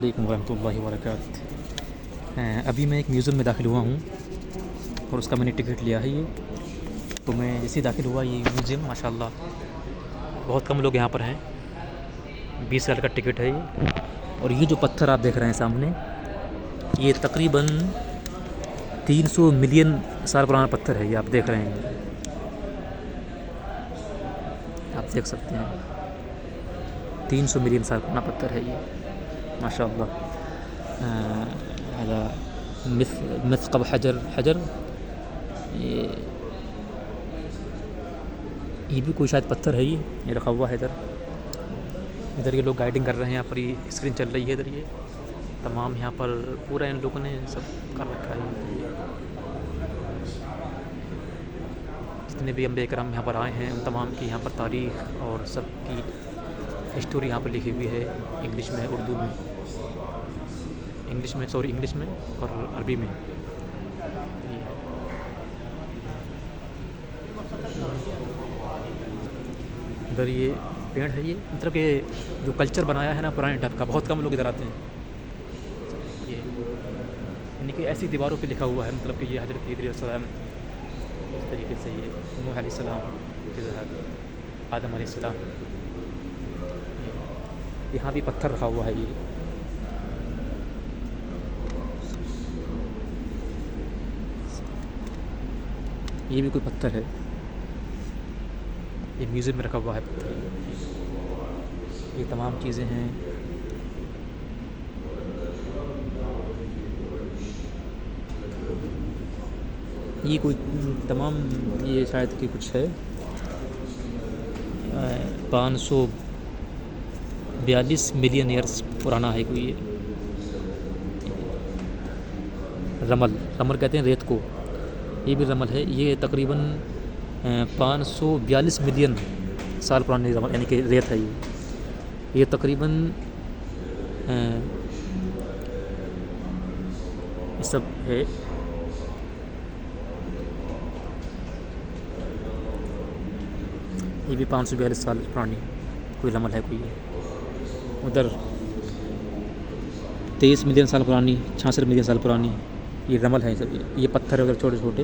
علیکم ورحمۃ اللہ وبرکاتہ۔ ابھی میں ایک میوزیم میں داخل ہوا ہوں اور اس کا میں نے ٹکٹ لیا ہے یہ، تو میں جیسے داخل ہوا یہ میوزیم ماشاء اللہ بہت کم لوگ یہاں پر ہیں، 20 سال کا ٹکٹ ہے یہ۔ اور یہ جو پتھر آپ دیکھ رہے ہیں سامنے، یہ تقریباً 300 ملین سال پرانا پتھر ہے، یہ آپ دیکھ رہے ہیں، آپ دیکھ سکتے ہیں 300 ملین سال پرانا پتھر ہے یہ ماشاء اللہ۔ هذا مثقب حجر یہ بھی کوئی شاید پتھر ہے، یہ رکھا ہوا ہے ادھر یہ لوگ گائیڈنگ کر رہے ہیں، یہاں پر یہ اسکرین چل رہی ہے ادھر، یہ تمام یہاں پر پورا ان لوگوں نے سب کر رکھا ہے، جتنے بھی انبیاء کرام یہاں پر آئے ہیں ان تمام کی یہاں پر تاریخ اور سب کی ہسٹوری یہاں پر لکھی ہوئی ہے، انگلش میں، اردو میں، انگلش میں اور عربی میں۔ ادھر یہ پیڑ ہے، یہ مطلب کہ جو کلچر بنایا ہے نا پرانے ٹائپ کا، بہت کم لوگ ادھر آتے ہیں، یہ یعنی کہ ایسی دیواروں پہ لکھا ہوا ہے، مطلب کہ یہ حضرت ادریس علیہ السلام، اس طریقے سے یہ نوح علیہ السلام، آدم علیہ السلام، یہاں بھی پتھر رکھا ہوا ہے، یہ بھی کوئی پتھر ہے، یہ میوزیم میں رکھا ہوا ہے پتھر، یہ تمام چیزیں ہیں۔ یہ کوئی تمام یہ شاید کہ کچھ ہے 542 ملین ایئرس پرانا ہے کوئی، یہ رمل کہتے ہیں ریت کو، یہ بھی رمل ہے، یہ تقریباً 542 ملین سال پرانی رمل یعنی کہ ریت ہے، یہ تقریباً یہ سب ہے، یہ بھی 542 سال پرانی کوئی رمل ہے کوئی، ادھر 23 ملین سال پرانی، 66 ملین سال پرانی یہ رمل ہے، سب یہ پتھر ہے ادھر چھوٹے چھوٹے،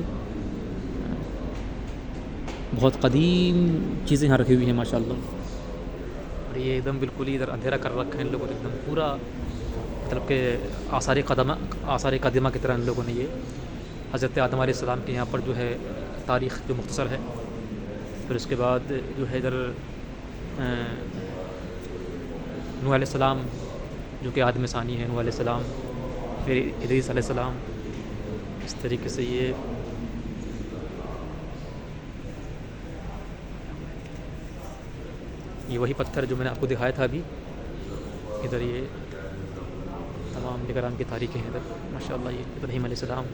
بہت قدیم چیزیں یہاں رکھی ہوئی ہیں ماشاء اللہ۔ اور یہ ایک دم بالکل ہی ادھر اندھیرا کر رکھا ہے ان لوگوں نے، ایک دم پورا مطلب کہ آثار قدیمہ کی طرح ان لوگوں نے یہ حضرت آدم علیہ السلام کے یہاں پر جو ہے تاریخ جو مختصر ہے، پھر اس کے بعد جو ہے ادھر نوح علیہ السلام جو کہ آدم ثانی ہے، نوح علیہ السلام، پھر ادریس علیہ السلام، اس طریقے سے یہ وہی پتھر جو میں نے آپ کو دکھایا تھا ابھی، ادھر یہ تمام کرام کی تاریخیں ہیں ادھر ماشاء اللہ، یہ ابراہیم علیہ السلام،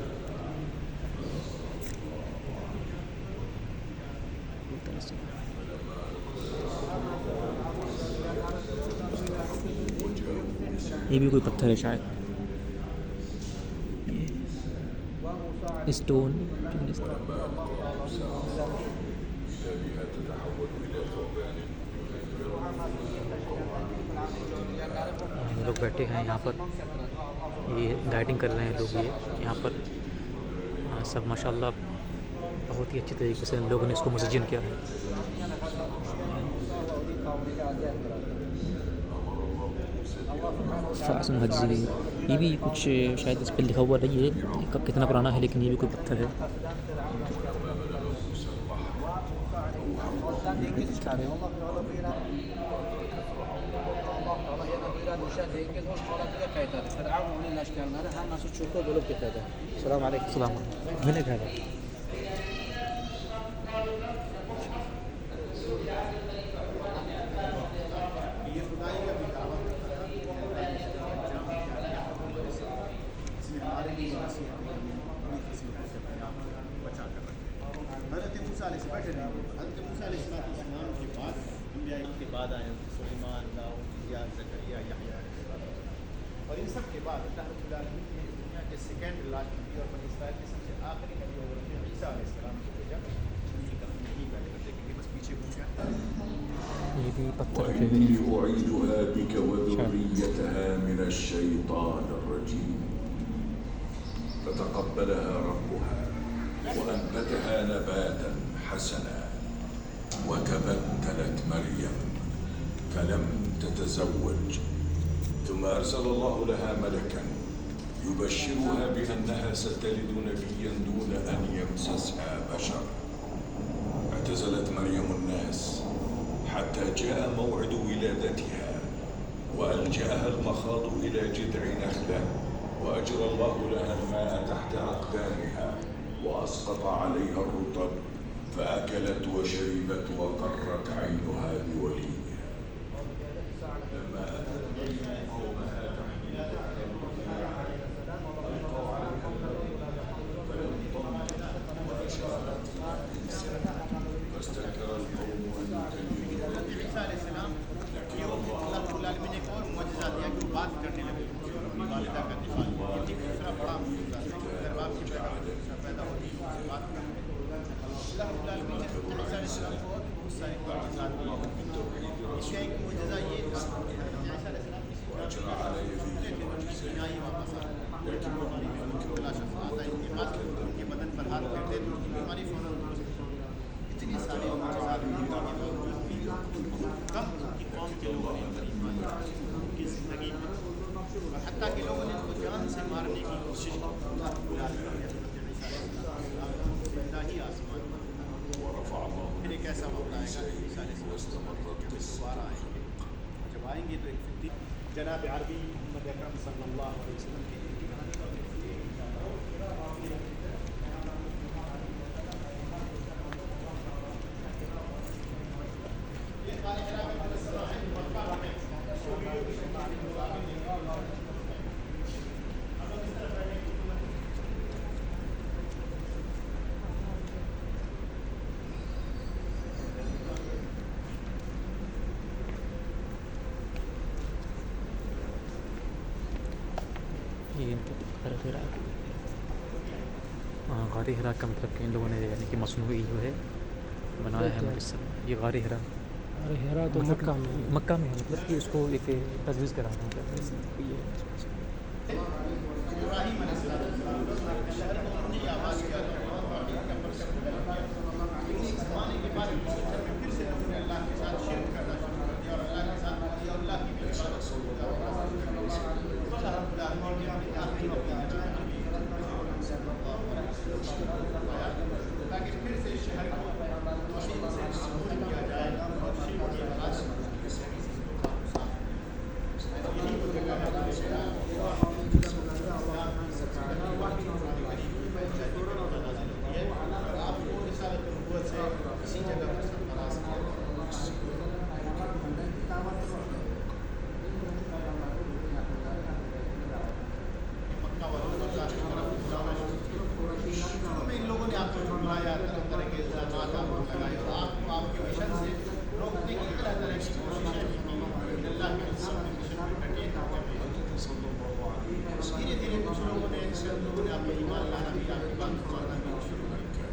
یہ بھی کوئی پتھر ہے شاید، اسٹون، لوگ بیٹھے ہیں یہاں پر، یہ گائیڈنگ کر رہے ہیں لوگ، یہ یہاں پر سب ماشاء اللہ بہت ہی اچھی طریقے سے ان لوگوں نے اس کو مزین کیا ہے۔ فاسن حجی، یہ بھی کچھ شاید اس پہ لکھا ہوا نہیں ہے کب کتنا پرانا ہے، لیکن یہ بھی کوئی پتھر ہے، السلام علیکم۔ حضرت موسیٰ علیہ السلام کے بعد انبیاء کے بعد آئے سلیمان، داؤد، زکریا، یحییٰ علیہ السلام، اور ان سب کے بعد اللہ رب العالمین نے اس دنیا کے سیکنڈ لاسٹ نبی اور بنی اسرائیل کے سب سے آخری نبی اور عیسیٰ علیہ السلام کو بھیجا، ان کی تکمیل نہیں کرے، بس پیچھے گھوم گیا۔ یہ بھی پتھر رکھے ہوئے ہیں. وإني أعيدها بك وذريتها من الشيطان الرجيم. فتقبلها ربها وأنبتها نباتا حسنا وتبتلت مريم فلم تتزوج ثم أرسل الله لها ملكا يبشرها بأنها ستلد نبيا دون أن يمسسها بشر. اعتزلت مريم الناس حتى جاء موعد ولادتها وألجأها المخاض إلى جذع نخلة وأجرى الله لها الماء تحت أقدامها وأسقط عليها الرطب فأكلت وشربت وقرت عينها بوليدها. لما أتت مريم قومها تحمل ألقوا عليها الماء فلم وأشارت إلى الإنسان فاستنكر القوم أن يكلموا عیسیٰ علیہ السلام یہ اللہ رب العالمین نے ایک اور معجزہ دیا کہ وہ بات کرنے لگے اپنی والدہ کا دفاع کیا. یہ دوسرا بڑا معجزہ ہے. اگر باپ کی پیدا ہوتی ہے اس سے بات کرنے اللہ رب العالمین نے عیسیٰ علیہ السلام کو اور بھی بہت سارے معجزات دیے. اس کا ایک معجزہ یہ تھا کہ عیسیٰ علیہ السلام کسی بنائی واپس آتا ہے بیماری میں مبتلا شخص آتا ہے ان کے بدن پر ہاتھ پھیرتے تو اس کی بیماری فوراً درست ہوتی ہے. اتنے سارے معجزات ہونے کے باوجود بھی کم کی قوم کے لوگوں نے ایمان ان کی زندگی میں اور حتیٰ کہ لوگوں نے ان کو جان سے مارنے کی کوشش زندہ ہی آسمان پھر ایک ایسا موقع آئے گا کہ سارے دوبارہ آئیں گے. جب آئیں گے تو ایک فطری جناب عربی محمد اکرم صلی اللہ علیہ وسلم کی غار ہرا کا مطلب کہ ان لوگوں نے یعنی کہ مصنوعی جو ہے بنایا ہے مجسمہ. یہ غار ہرا ہیرا تو مکہ میں مکہ میں ہے مطلب کہ اس کو ایک تجویز کرا رہا ہوں. ابراہیم علیہ السلام شہر کو انہوں نے یہ آواز کیا زمانے کے بعد پھر سے لوگوں نے اللہ کے ساتھ شرک کرنا شروع کر دیا اور اللہ کے ساتھ اللہ کی اللہ رب العالمین نے اپنے آخری تاکہ پھر سے شہر کو توحید سے معمول کیا جائے اور شرک کی آواز یہی وہ جگہ ہے اور آپ کو رسالت نبوت سے اسی جگہ پر سرفراز کیا مکہ والوں کو اللہ کی طرف بلانا شروع میں ان لوگوں نے آپ کو جھٹلایا طرح طرح کے الزامات آپ کو لگائے اور آپ کو آپ کے مشن سے روکنے کی طرح طرح کی کوششیں کی اللہ کے رسول کے مشن پہ ڈٹے دھیرے دھیرے کچھ لوگوں نے آپ کو ایمان لانا بھی آپ کی بات ماننا بھی شروع کر دیا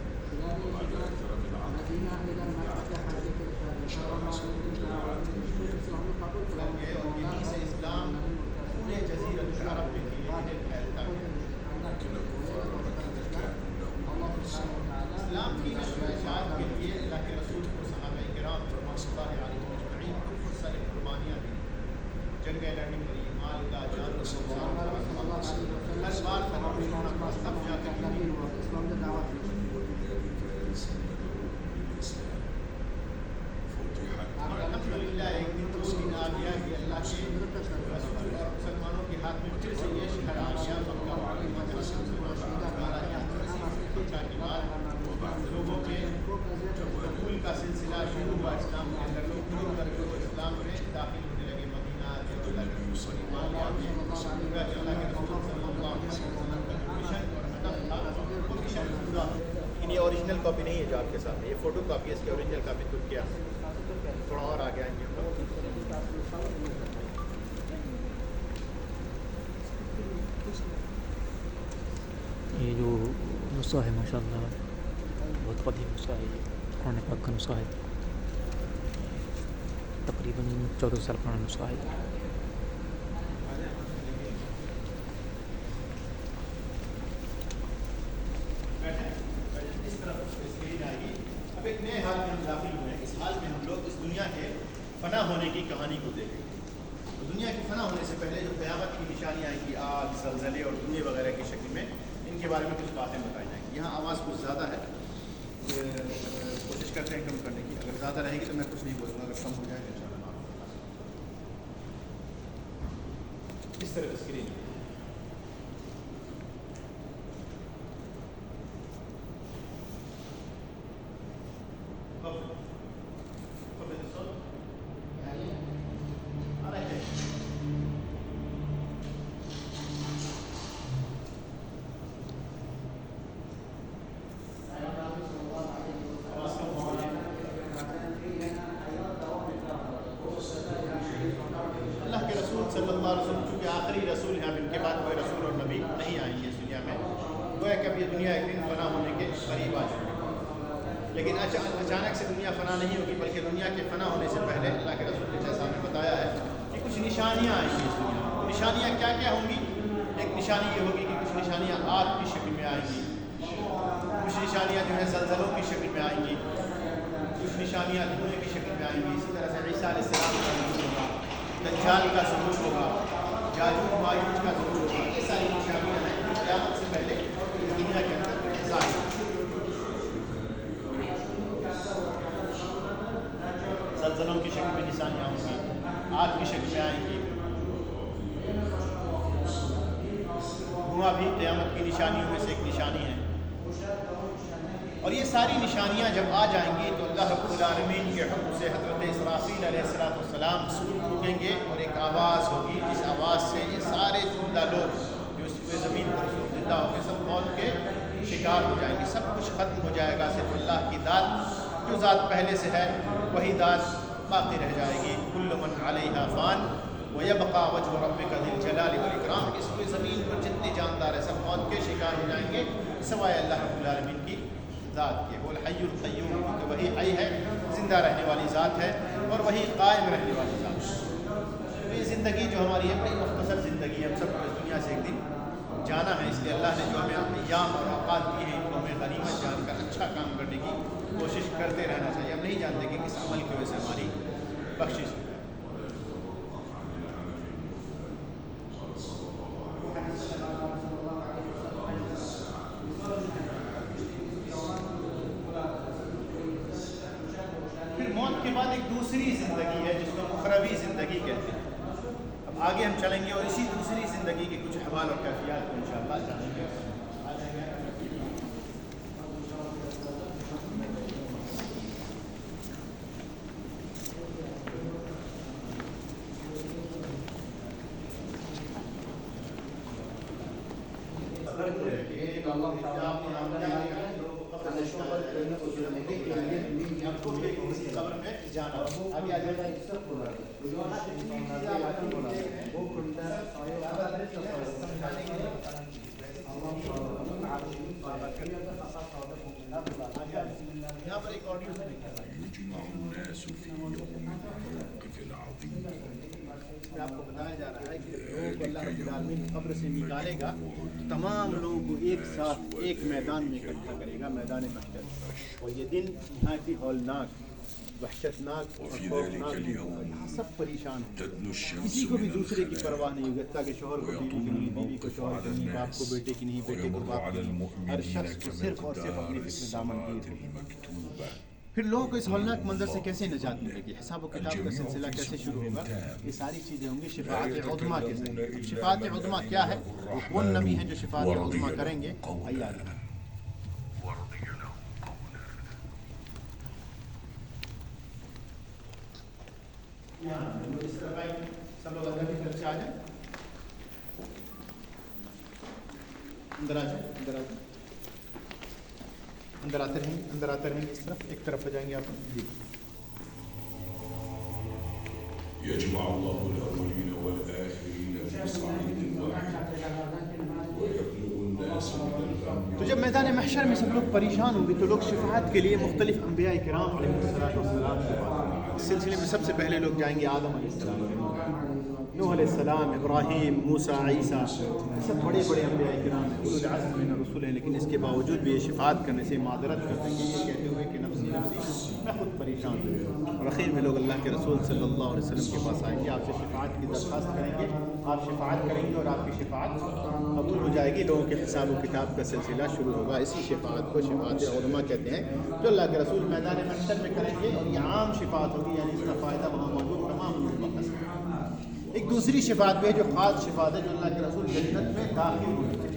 اور یہیں سے اسلام پورے جزیرۃ العرب میں دھیرے دھیرے پھیلتا گیا. اسلام کی نشر و اشاعت کے لیے اللہ کے رسول کو صحابہ کرام رضوان اللہ علیہم اجمعین کو بہت سارے قربانیاں دی. جنگیں لڑنی پڑی, مال کا جان ہر بار ختم ہونا پڑا تب جا کر الحمدللہ ایک دن تو اس دن آ گیا کہ اللہ کے مسلمانوں کے ہاتھ میں پھر سے یہ شہر آ گیا مکہ معظمہ کے رسول کے بعد لوگوں کے قبول کا سلسلہ شروع ہوا. اسلام کے اندر لوگ دور کر کے اسلام میں داخل ہونے لگے. مدینہ اللہ کے رسول صلی اللہ علیہ وسلم کا مشن اور ہدف تھا وہ مشن پورا. لیکن یہ اوریجنل کاپی نہیں ہے جو آپ کے ساتھ ہے, یہ فوٹو کاپی ہے. اس کی اوریجنل کاپی ترکیہ تھوڑا اور آ گیا ہے. یہ جو نسخہ ہے ماشاء اللہ بہت قدیم نسخہ ہے. یہ قرآن پاک کا نسخہ ہے. تقریباً 14 سال پرانا نسخہ ہے. اس طرف اسکرین آئے گی. اب ایک نئے حال میں ہم داخل ہوئے ہیں. اس حال میں ہم لوگ اس دنیا کے فنا ہونے کی کہانی کو دیکھیں گے. دنیا کے فنا ہونے سے پہلے جو قیامت کی نشانیاں آئیں گی، آگ، زلزلے اور دھوئیں وغیرہ کی شکل میں، ان کے بارے میں کچھ باتیں بتائی جائیں گی. یہاں آواز کچھ زیادہ ہے، کوشش کرتے ہیں کم کرنے کی. اگر زیادہ رہے گی تو میں کچھ نہیں بولوں گا، اگر کم ہو جائے تو انشاءاللہ اس طرح اسکرین صلی اللہ علیہ وسلم چونکہ آخری رسول ہیں، اب ان کے بعد کوئی رسول اور نبی نہیں آئیں گے اس دنیا میں. گویا کہ اب یہ دنیا ایک دن فنا ہونے کے قریب آ چکی ہے. لیکن اچانک سے دنیا فنا نہیں ہوگی، بلکہ دنیا کے فنا ہونے سے پہلے اللہ کے رسول نے جیسا ہمیں بتایا ہے کہ کچھ نشانیاں آئیں گی اس دنیا میں. نشانیاں کیا کیا ہوں گی؟ ایک نشانی یہ ہوگی کہ کچھ نشانیاں آگ کی شکل میں آئیں گی، کچھ نشانیاں جو ہے زلزلوں کی شکل میں آئیں گی، کچھ نشانیاں دھوئیں کی شکل میں آئیں گی. اسی طرح سے عیسیٰ علیہ السلام کا ظہور ہوگا، دجال کا ظہور ہوگا، یاجوج ماجوج کا ظہور ہوگا. یہ ساری نشانیاں ہیں جو قیامت سے پہلے دنیا کے اندر ظاہر ہیں. زلزلوں کی شکل میں نشانیاں ہوں گی، آگ کی شکل میں آئیں گی. دھواں بھی قیامت کی نشانیوں میں سے ایک نشانی ہے. اور یہ ساری نشانیاں جب آ جائیں گی تو اللہ رب العالمین کے حکم سے حضرت اسرافیل علیہ السلام سور پھونکیں گے اور ایک آواز ہوگی، جس آواز سے یہ سارے زندہ لوگ جو اس پہ زمین پر زندہ ہوں گے سب موت کے شکار ہو جائیں گے. سب کچھ ختم ہو جائے گا، صرف اللہ کی ذات جو ذات پہلے سے ہے وہی ذات باقی رہ جائے گی. کل من علیہا فان ویبقى وجہ ربک ذی الجلال والاکرام. اس پہ زمین پر جتنے جاندار ہیں سب موت کے شکار ہو جائیں گے سوائے اللہ رب العالمین کی ذات کے. وہ الحی القیوم، کیونکہ وہی حی ہے، زندہ رہنے والی ذات ہے، اور وہی قائم رہنے والی ذات ہے. تو یہ زندگی جو ہماری ہے بڑی مختصر زندگی ہے. ہم سب کو اس دنیا سے ایک دن جانا ہے. اس لیے اللہ نے جو ہمیں ایام اور اوقات دیے ہیں ان کو ہمیں غنیمت جان کر اچھا کام کرنے کی کوشش کرتے رہنا چاہیے. ہم نہیں جانتے کہ کس عمل کی وجہ سے ہماری بخشش ہے. موت کے بعد ایک دوسری زندگی ہے جس کو اخروی زندگی کہتے ہیں. اب آگے ہم چلیں گے اور اسی دوسری زندگی کے کچھ احوال اور کیفیات کو انشاءاللہ جانیں گے. قبر میں جانا ابھی آ جائے یہاں پر ایک آڈیو يجمع الناس في يوم الموقف العظيم. آپ کو بتایا جا رہا ہے کہ لوگوں کو اللہ رب العالمین قبر سے نکالے گا، تمام لوگوں کو ایک ساتھ ایک میدان میں اکٹھا کرے گا، میدان محشر. اور یہ دن نہایت ہی ہولناک، وحشتناک اور خوفناک. سب پریشان ہیں، کسی کو بھی دوسرے کی پرواہ نہیں ہوگی، تاکہ شوہر کو بیوی کی نہیں، بیوی کو شوہر کی نہیں، باپ کو بیٹے کی نہیں، بیٹے کو باپ کی نہیں. ہر شخص کو صرف اور صرف اپنی فکر دامن کی. پھر لوگوں کو اس ہولناک منظر سے کیسے نجات ملے گی؟ حساب و کتاب کا سلسلہ کیسے شروع ہوگا؟ یہ ساری چیزیں ہوں گی شفاعت عظمیٰ کے ذریعے. شفاعت عظمیٰ کیا ہے؟ وہ کون نبی ہیں جو شفاعت عظمیٰ کریں گے؟ آئیے آگے. اس طرح بھائی سب لوگ اندر کی طرف سے آ جائیں، اندر آ جائیں، اندر آ جائیں، اندر آتے رہیں، اندر آتے رہیں. اس طرف ایک طرف ہو جائیں گے آپ. جی يجمع الله الأولين والآخرين في صعيد واحد ويبلغ الناس من الغم. تو جب میدان محشر میں سب لوگ پریشان ہوں گے تو لوگ شفاعت کے لیے مختلف انبیاء کرام علیہ السلام کے پاس اس سلسلے میں سب سے پہلے لوگ جائیں گے آدم علیہ السلام، نوح علیہ السلام، ابراہیم، موسیٰ، عیسیٰ، سب بڑے بڑے انبیاء کرام ہیں، اولو العزم من الرسول ہیں، لیکن اس کے باوجود بھی یہ شفاعت کرنے سے معذرت کرتے ہیں یہ کہتے ہوئے کہ نفسی نفسی میں خود پریشان ہوں. اور اخیر میں لوگ اللہ کے رسول صلی اللہ علیہ وسلم کے پاس آئیں گے، آپ سے شفاعت کی درخواست کریں گے، آپ شفاعت کریں گے اور آپ کی شفاعت قبول ہو جائے گی. لوگوں کے حساب و کتاب کا سلسلہ شروع ہوگا. اسی شفاعت کو شفاعت علماء کہتے ہیں جو اللہ کے رسول میدان محشر میں کریں گے، اور یہ عام شفاعت ہوگی، یعنی اس کا فائدہ وہاں موجود تمام لوگ کا حاصل ہوگا. ایک دوسری شفاعت بھی ہے جو خاص شفاعت ہے، جو اللہ کے رسول جنت میں داخل ہوئے،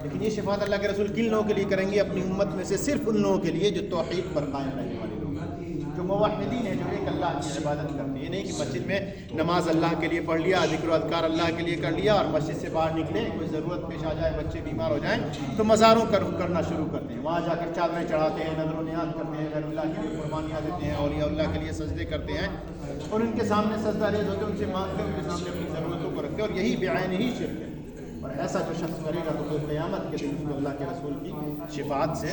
لیکن یہ شفاعت اللہ کے رسول کن لوگوں کے لیے کریں گے؟ اپنی امت میں سے صرف ان لوگوں کے لیے جو توحید پر قائم رہنے والے لوگ ہیں، جو موحدین ہیں، جو ایک اللہ کی عبادت کرتے ہیں. یہ نہیں کہ مسجد میں نماز اللہ کے لیے پڑھ لیا، ذکر و اذکار اللہ کے لیے کر لیا، اور مسجد سے باہر نکلے کوئی ضرورت پیش آ جائے، بچے بیمار ہو جائیں تو مزاروں کا رخ کرنا شروع کرتے ہیں، وہاں جا کر چادریں چڑھاتے ہیں، نظر و نیاز کرتے ہیں، غیر اللہ کے لیے قربانیاں دیتے ہیں، اولیاء اللہ کے لیے سجدے کرتے ہیں، اور ان کے سامنے سجدہ ریز ہوتے ہیں، ان سے مانگتے ہیں، ان کے سامنے اپنی ضرورتوں کو رکھتے ہیں، اور یہی بعین ہی شرک ہے. اور ایسا جو شخص کرے گا تو قیامت کے دن اس کو اللہ کے رسول کی شفاعت سے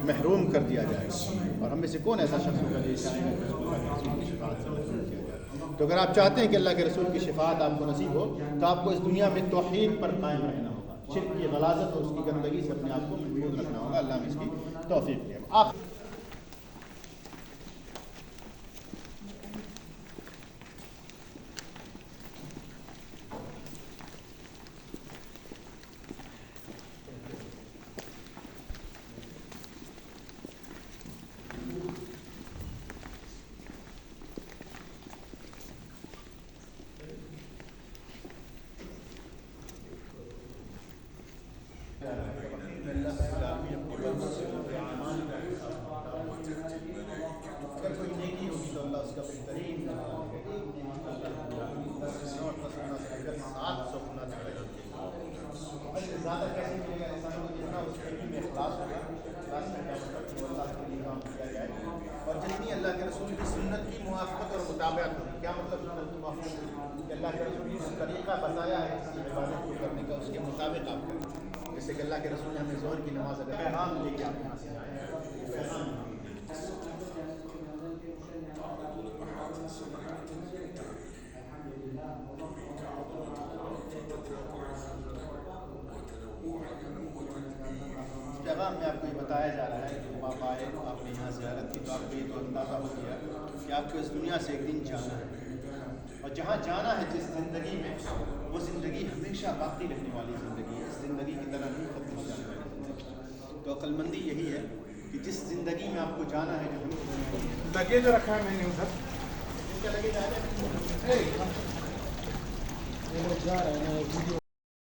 محروم کر دیا جائے گا. اور ہم میں سے کون ایسا شخص ہوگا جو چاہے گا کہ اللہ کے رسول کی شفاعت سے محروم کیا جائے؟ تو اگر آپ چاہتے ہیں کہ اللہ کے رسول کی شفاعت آپ کو نصیب ہو تو آپ کو اس دنیا میں توحید پر قائم رہنا ہوگا، شرک کی غلاظت اور اس کی گندگی سے اپنے آپ کو محفوظ رکھنا ہوگا. اللہ ہمیں اس کی توفیق دے. اگر کوئی نیکی ہوگی تو اللہ اس کا بہترین زیادہ کیسے ملے گا انسانوں کو؟ جتنا اس نیکی میں اخلاص ہوگا، اخلاص میں کیا ہوگا کہ وہ اللہ کے لیے کام کیا جائے، اور جتنی اللہ کے رسول کی سنت کی موافقت اور مطابقت ہوگی. کیا مطلب سنت کی موافقت؟ کہ اللہ کے رسول نے جو طریقہ بتایا ہے کسی عبادت کو کرنے کا، اس کے مطابق آپ کریں. جیسے کہ اللہ کے رسول نے ہمیں ظہر کی نماز ادا پیغام لے کے آپ یہاں سے آئے، پیغام پیغام میں آپ کو یہ بتایا جا رہا ہے کہ آپ آئے، آپ نے یہاں زیارت کی، تو آپ کو یہ تو اندازہ ہو گیا کہ آپ کو اس دنیا سے ایک دن جانا ہے، اور جہاں جانا ہے جس زندگی میں، وہ زندگی ہمیشہ باقی رہنے والی زندگی ہے، اس زندگی کی طرح نہیں ختم ہو جانے والی زندگی. تو عقل مندی یہی ہے کہ جس زندگی میں آپ کو جانا ہے، جو لگے جو رکھا ہے میں نے ادھر کیا لگے جا رہے ہیں، یہ لوگ جا رہے ہیں نا ویڈیو